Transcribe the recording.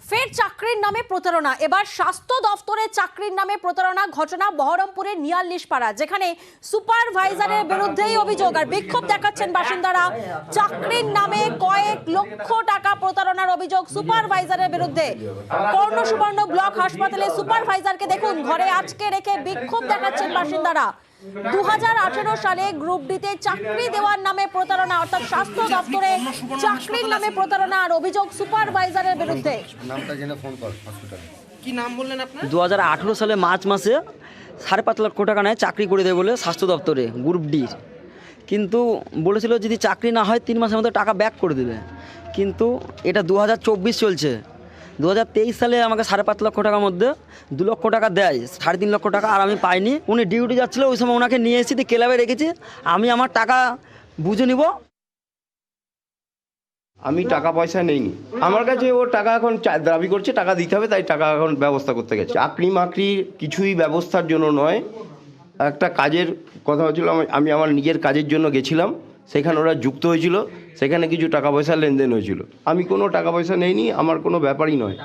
ফের চাকরির নামে প্রতারণা। এবার স্বাস্থ্য দফতরে চাকরির নামে প্রতারণা ঘটনা বহরমপুরের নিয়াল্লিশপাড়া, যেখানে সুপারভাইজারের বিরুদ্ধেই অভিযোগ আর বিক্ষোভ দেখাচ্ছেন বাসিন্দারা। চাকরির নামে কয়েক লক্ষ টাকা প্রতারণার অভিযোগ সুপারভাইজারের বিরুদ্ধে। কর্ণ সুবর্ণ ব্লক হাসপাতালে সুপারভাইজারকে দেখুন ঘরে আটকে রেখে বিক্ষোভ দেখাচ্ছেন বাসিন্দারা। 2018 সালে গ্রুপ ডিতে চাকরি দেওয়ার নামে প্রতারণা, অর্থাৎ স্বাস্থ্য দপ্তরে চাকরির নামে প্রতারণা আর অভিযোগ সুপারভাইজারের বিরুদ্ধে। কি নাম বললেন আপনার? 2018 সালে মার্চ মাসে 5.5 লক্ষ টাকা নেয় চাকরি করে দেবে বলে স্বাস্থ্য দপ্তরে গ্রুপ ডির, কিন্তু বলেছিল যদি চাকরি না হয় 3 মাসের মধ্যে টাকা ব্যাক করে দেবে। কিন্তু এটা 2024 চলছে, 2023 সালে আমাকে 5.5 লক্ষ টাকার মধ্যে 2 লক্ষ টাকা দেয়, 3.5 লক্ষ টাকা আর আমি পাইনি। উনি ডিউটি যাচ্ছিলো, ওই সময় ওনাকে নিয়ে এসেছি ক্লাবে রেখেছি, আমি আমার টাকা বুঝে নিব। আমি টাকা পয়সা নেইনি, আমার কাছে ও টাকা এখন দাবি করছে টাকা দিতে হবে, তাই টাকা এখন ব্যবস্থা করতে গেছে। চাকরি মাকরি কিছুই ব্যবস্থার জন্য নয়, একটা কাজের কথা হচ্ছিল, আমি আমার নিজের কাজের জন্য গেছিলাম, সেখানে ওরা যুক্ত হয়েছিল, সেখানে কিছু টাকা পয়সা লেনদেন হয়েছিল। আমি কোনো টাকা পয়সা নেইনি, আমার কোনো ব্যাপারই নয়।